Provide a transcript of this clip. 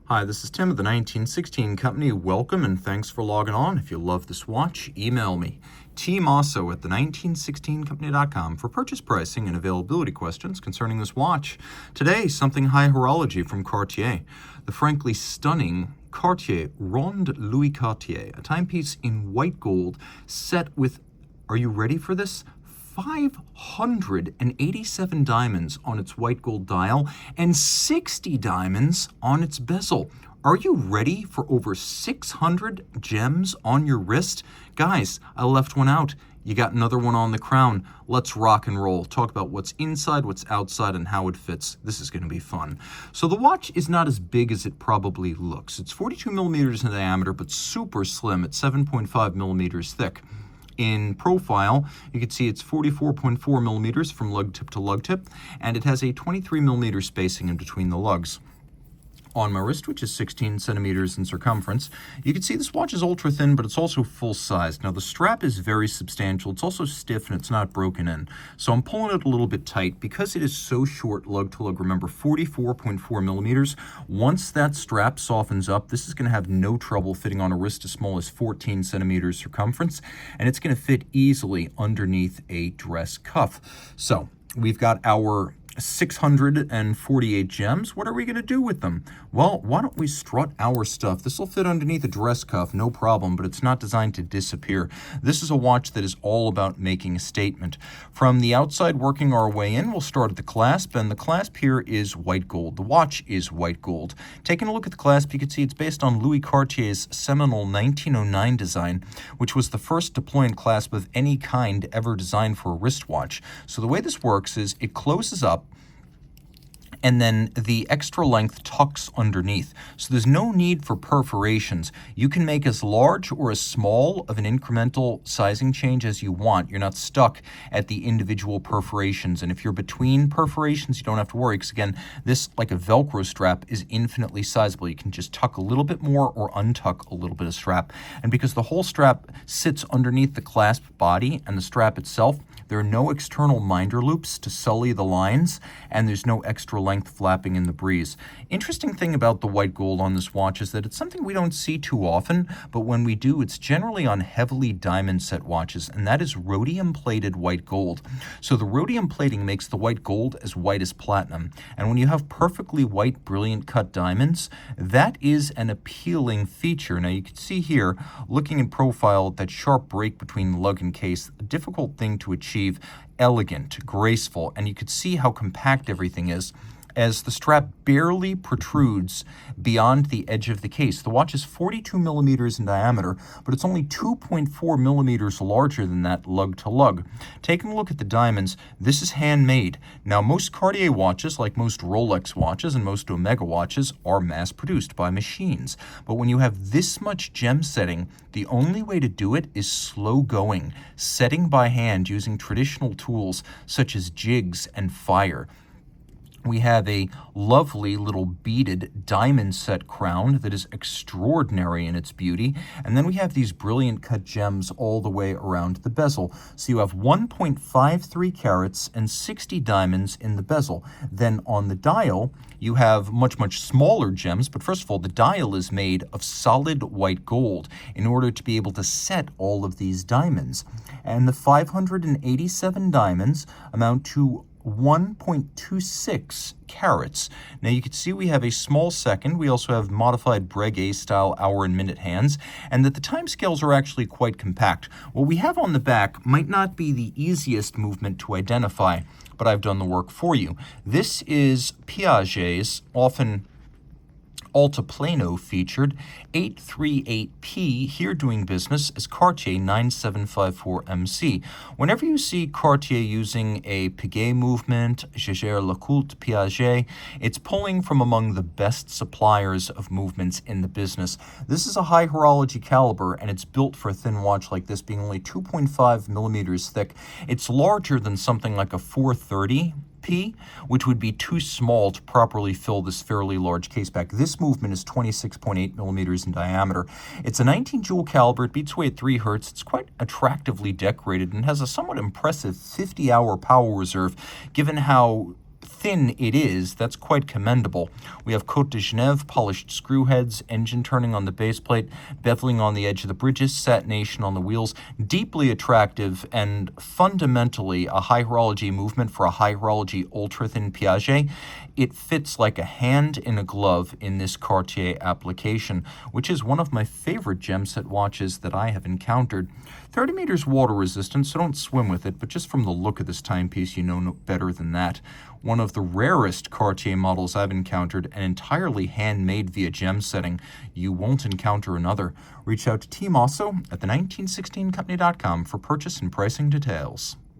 Hi, this is Tim of the 1916 Company. Welcome and thanks for logging on. If you love this watch, email me, Team Mosso at the1916company.com for purchase pricing and availability questions concerning this watch. Today, something high horology from Cartier. The frankly stunning Cartier Ronde Louis Cartier, a timepiece in white gold set with, are you ready for this? 587 diamonds on its white gold dial and 60 diamonds on its bezel. Are you ready for over 600 gems on your wrist? Guys, I left one out. You got another one on the crown. Let's rock and roll. Talk about what's inside, what's outside, and how it fits. This is going to be fun. So the watch is not as big as it probably looks. It's 42 millimeters in diameter, but super slim at 7.5 millimeters thick. In profile, you can see it's 44.4 millimeters from lug tip to lug tip, and it has a 23 millimeter spacing in between the lugs. On my wrist, which is 16 centimeters in circumference, you can see this watch is ultra thin, but it's also full size. Now the strap is very substantial. It's also stiff and it's not broken in. So I'm pulling it a little bit tight because it is so short lug to lug. Remember, 44.4 millimeters. Once that strap softens up, this is going to have no trouble fitting on a wrist as small as 14 centimeters circumference, and it's going to fit easily underneath a dress cuff. So we've got our 648 gems. What are we going to do with them? Well, why don't we strut our stuff? This will fit underneath a dress cuff, no problem, but it's not designed to disappear. This is a watch that is all about making a statement. From the outside, working our way in, we'll start at the clasp, and the clasp here is white gold. The watch is white gold. Taking a look at the clasp, you can see it's based on Louis Cartier's seminal 1909 design, which was the first deployant clasp of any kind ever designed for a wristwatch. So the way this works is it closes up, and then the extra length tucks underneath. So there's no need for perforations. You can make as large or as small of an incremental sizing change as you want. You're not stuck at the individual perforations. And if you're between perforations, you don't have to worry, because again, this, like a Velcro strap, is infinitely sizable. You can just tuck a little bit more or untuck a little bit of strap. And because the whole strap sits underneath the clasp body and the strap itself, there are no external minder loops to sully the lines, and there's no extra length flapping in the breeze. Interesting thing about the white gold on this watch is that it's something we don't see too often, but when we do, it's generally on heavily diamond set watches, and that is rhodium plated white gold. So the rhodium plating makes the white gold as white as platinum, and when you have perfectly white, brilliant cut diamonds, that is an appealing feature. Now you can see here, looking in profile, that sharp break between lug and case, a difficult thing to achieve. Elegant, graceful, and you could see how compact everything is as the strap barely protrudes beyond the edge of the case. The watch is 42 millimeters in diameter, but it's only 2.4 millimeters larger than that lug to lug. Taking a look at the diamonds, this is handmade. Now, most Cartier watches, like most Rolex watches and most Omega watches, are mass-produced by machines. But when you have this much gem setting, the only way to do it is slow going, setting by hand using traditional tools such as jigs and fire. We have a lovely little beaded diamond set crown that is extraordinary in its beauty. And then we have these brilliant cut gems all the way around the bezel. So you have 1.53 carats and 60 diamonds in the bezel. Then on the dial, you have much, much smaller gems. But first of all, the dial is made of solid white gold in order to be able to set all of these diamonds. And the 587 diamonds amount to 1.26 carats. Now you can see we have a small second. We also have modified Breguet style hour and minute hands, and that the time scales are actually quite compact. What we have on the back might not be the easiest movement to identify, but I've done the work for you. This is Piaget's, often Altiplano featured 838P, here doing business as Cartier 9754MC. Whenever you see Cartier using a Piguet movement, Jaeger-LeCoultre Piaget, it's pulling from among the best suppliers of movements in the business. This is a high horology caliber, and it's built for a thin watch like this, being only 2.5 millimeters thick. It's larger than something like a 430P, which would be too small to properly fill this fairly large case back. This movement is 26.8 millimeters in diameter. It's a 19 jewel caliber. It beats away at 3 hertz. It's quite attractively decorated and has a somewhat impressive 50-hour power reserve, given how thin it is, that's quite commendable. We have Côte de Genève, polished screw heads, engine turning on the base plate, beveling on the edge of the bridges, satination on the wheels, deeply attractive and fundamentally a high horology movement for a high horology ultra-thin Piaget. It fits like a hand in a glove in this Cartier application, which is one of my favorite gem set watches that I have encountered. 30 meters water resistant, so don't swim with it, but just from the look of this timepiece, you know no better than that. One of the rarest Cartier models I've encountered, and entirely handmade via gem setting. You won't encounter another. Reach out to Team Mosso at the 1916company.com for purchase and pricing details.